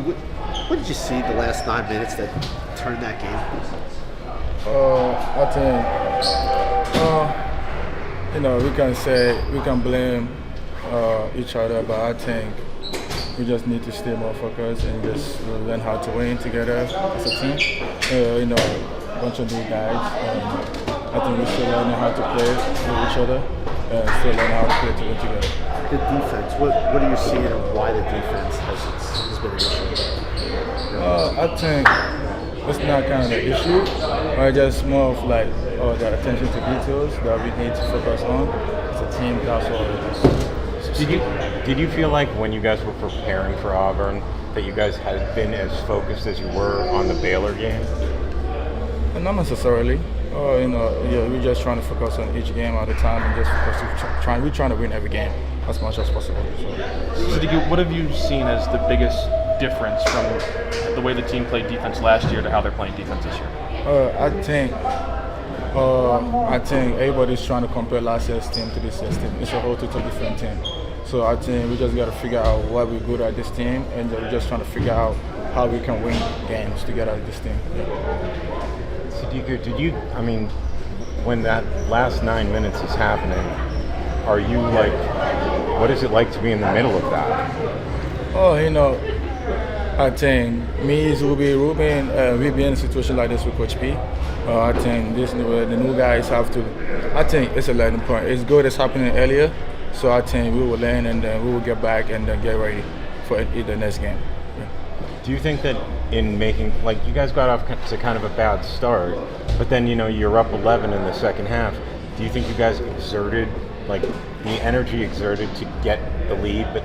What did you see the last 9 minutes that turned that game? I think, we can blame each other, but I think we just need to stay more focused and just learn how to win together as a team. A bunch of new guys. I think we're still learning how to play with each other and still learning how to play to win together. The defense. What are you seeing and why the defense has been an issue? I think it's not kind of the issue, but just more of like the attention to details that we need to focus on. As a team, that's all it is. Did you feel like when you guys were preparing for Auburn that you guys had been as focused as you were on the Baylor game? Not necessarily. We're just trying to focus on each game at a time and just focus. We're trying to win every game as much as possible. So what have you seen as the biggest difference from the way the team played defense last year to how they're playing defense this year? I think everybody's trying to compare last year's team to this year's team. It's a whole total different team. So I think we just got to figure out what we're good at this team, and we're just trying to figure out how we can win games together as this team. Sadiku, when that last 9 minutes is happening, are you like, what is it like to be in the middle of that? I think me, Zubi, Ruben, we've been in a situation like this with Coach P. I think the new guys have to, I think it's a learning point. It's good it's happening earlier, so I think we will learn and then we will get back and then get ready for the next game. Yeah. Do you think that in making, like you guys got off to kind of a bad start, but then you're up 11 in the second half, do you think you guys exerted, like the energy exerted to get the lead, but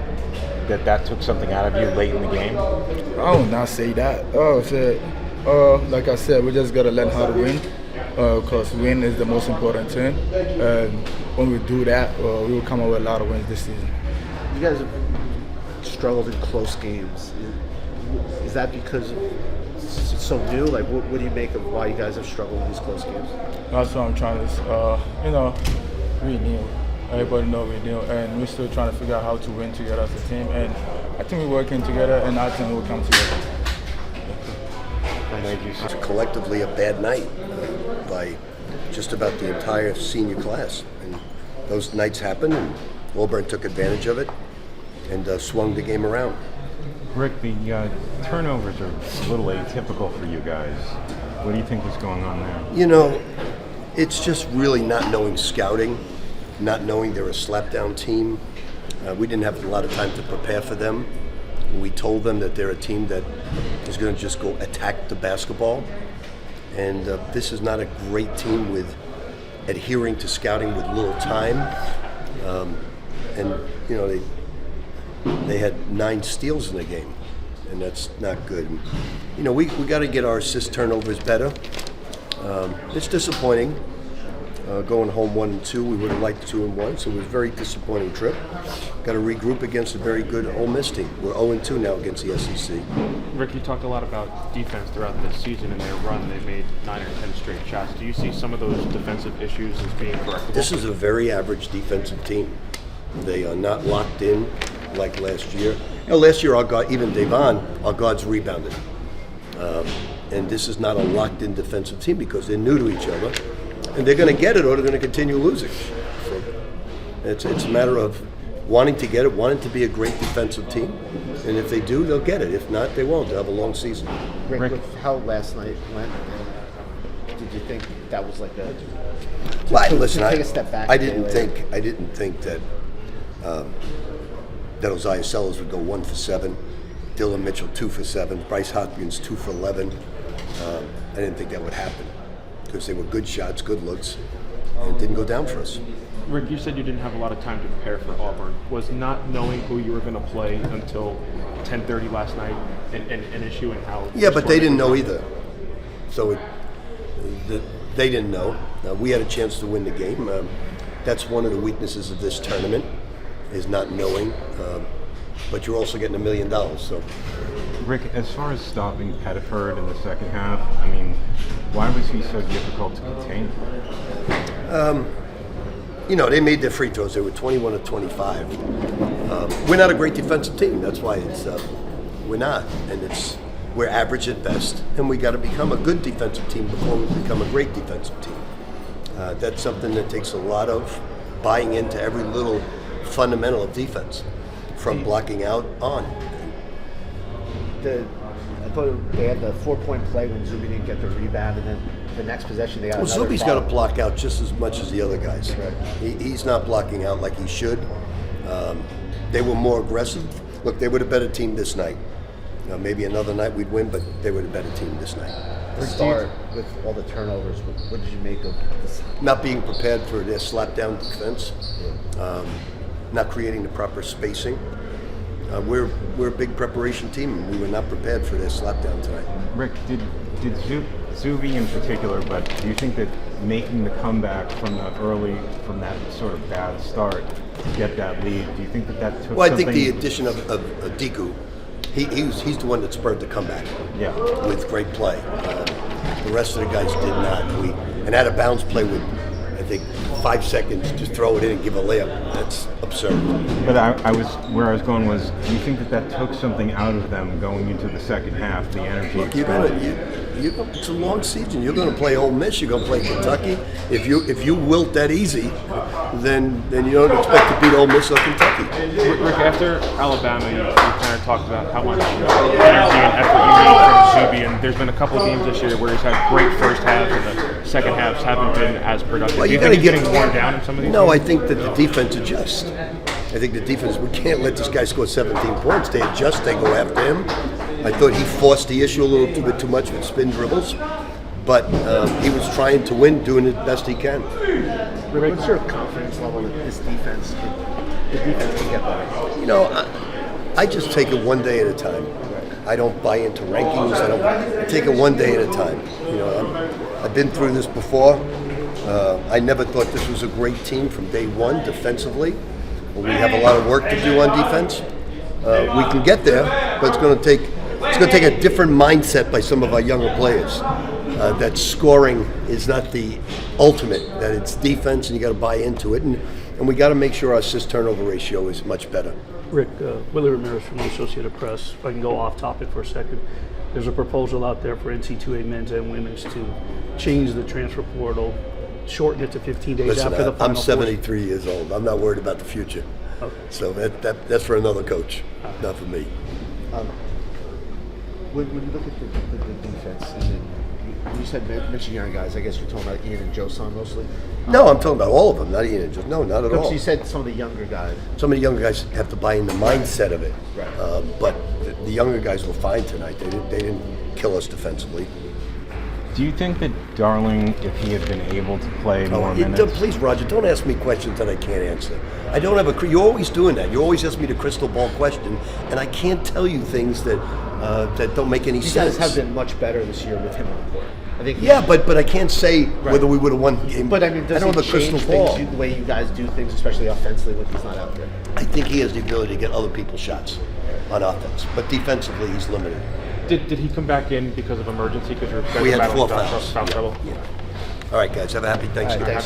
that took something out of you late in the game? I would not say that. Like I said, we just got to learn how to win, because win is the most important thing. And when we do that, we will come up with a lot of wins this season. You guys have struggled in close games. Is that because it's so new? Like, what do you make of why you guys have struggled in these close games? That's what I'm trying to, we knew. Everybody know we knew, and we're still trying to figure out how to win together as a team. And I think we're working together, and I think we'll come together. Thank you. It's collectively a bad night by just about the entire senior class. And those nights happened, and Auburn took advantage of it and swung the game around. Rick, the turnovers are a little atypical for you guys. What do you think is going on there? It's just really not knowing scouting, not knowing they're a slapdown team. We didn't have a lot of time to prepare for them. We told them that they're a team that is going to just go attack the basketball. And this is not a great team with adhering to scouting with little time. They had 9 steals in the game, and that's not good. We got to get our assist turnovers better. It's disappointing going home 1-2. We would have liked 2-1, so it was a very disappointing trip. Got to regroup against a very good Ole Miss team. We're 0-2 now against the SEC. Rick, you talked a lot about defense throughout this season. In their run, they made 9 or 10 straight shots. Do you see some of those defensive issues as being correctable? This is a very average defensive team. They are not locked in like last year. Last year, even Devon, our guards rebounded. And this is not a locked-in defensive team because they're new to each other. And they're going to get it or they're going to continue losing. So it's a matter of wanting to get it, wanting to be a great defensive team. And if they do, they'll get it. If not, they won't. They'll have a long season. Rick, with how last night went, did you think that was like a... Listen, take a step back. I didn't think that Isaiah Sellers would go 1 for 7, Dylan Mitchell 2 for 7, Bryce Hopkins 2 for 11. I didn't think that would happen because they were good shots, good looks, and it didn't go down for us. Rick, you said you didn't have a lot of time to prepare for Auburn. Was not knowing who you were going to play until 10:30 last night an issue in how? Yeah, but they didn't know either. So they didn't know. We had a chance to win the game. That's one of the weaknesses of this tournament, is not knowing. But you're also getting $1 million. So, Rick, as far as stopping Pettiford in the second half, why was he so difficult to contain? They made their free throws. They were 21 of 25. We're not a great defensive team. That's why we're not, and we're average at best, and we got to become a good defensive team before we become a great defensive team. That's something that takes a lot of buying into every little fundamental of defense, from blocking out on. I thought they had the 4-point play when Zuby didn't get the rebound, and then the next possession they got. Well, another Zuby's foul. got to block out just as much as the other guys. Right. He's not blocking out like he should. They were more aggressive. Look, they were the better team this night. Maybe another night we'd win, but they were the better team this night. The start with all the turnovers. What did you make of this? Not being prepared for their slap-down defense, not creating the proper spacing. We're a big preparation team, and we were not prepared for their slap-down tonight. Rick, did Zuby in particular, but do you think that making the comeback from that sort of bad start to get that lead, do you think that took Well, I something? think the addition of Diku, he's the one that spurred the comeback. Yeah. With great play. The rest of the guys did not. And had a bounce play with, I think, 5 seconds, just throw it in and give a layup. That's absurd. But where I was going was, do you think that took something out of them going into the second half, the energy? Look, expended? it's a long season. You're going to play Ole Miss. You're going to play Kentucky. If you wilt that easy, then you don't expect to beat Ole Miss or Kentucky. Rick, after Alabama, you kind of talked about how much energy and effort you need from Zuby, and there's been a couple of games this year where he's had great first halves and the second halves haven't been as productive. Well, Do you you think he's gotta getting worn down in some of these No, games? I think that the defense adjusts. I think the defense, we can't let this guy score 17 points. They adjust, they go after him. I thought he forced the issue a little bit too much with spin dribbles, but he was trying to win, doing the best he can. Rick, what's your confidence level that the defense can get better? I just take it one day at a time. I don't buy into rankings. I take it one day at a time. I've been through this before. I never thought this was a great team from day one defensively. We have a lot of work to do on defense. We can get there, but it's going to take a different mindset by some of our younger players. That scoring is not the ultimate. That it's defense, and you got to buy into it, and we got to make sure our assist turnover ratio is much better. Rick, Willie Ramirez from the Associated Press. If I can go off topic for a second. There's a proposal out there for NC2A men's and women's to change the transfer portal, shorten it to 15 days Listen, after the final I'm four. 73 years old. I'm not worried about the future. Okay. So that's for another coach, not for me. When you look at the defense, and then you said mention young guys. I guess you're talking about Ian and Joe Son mostly. No, I'm talking about all of them, not Ian. No, not at So all. you said some of the younger guys. Some of the younger guys have to buy in the mindset of it. Right. But the younger guys were fine tonight. They didn't kill us defensively. Do you think that Darling, if he had been able to play more minutes? Please, Roger, don't ask me questions that I can't answer. I don't have a. You're always doing that. You always ask me the crystal ball question, and I can't tell you things that don't make any You sense. guys have been much better this year with him on the court. I think. Yeah, but I can't say whether we would have won the game. But I mean, does I don't he have a crystal change ball. things, the way you guys do things, especially offensively when he's not out there? I think he has the ability to get other people's shots on offense, but defensively he's limited. Did he come back in because of emergency? Because We had battling 4 foul fouls. trouble? All right, guys, have a happy Thanksgiving. Thanks.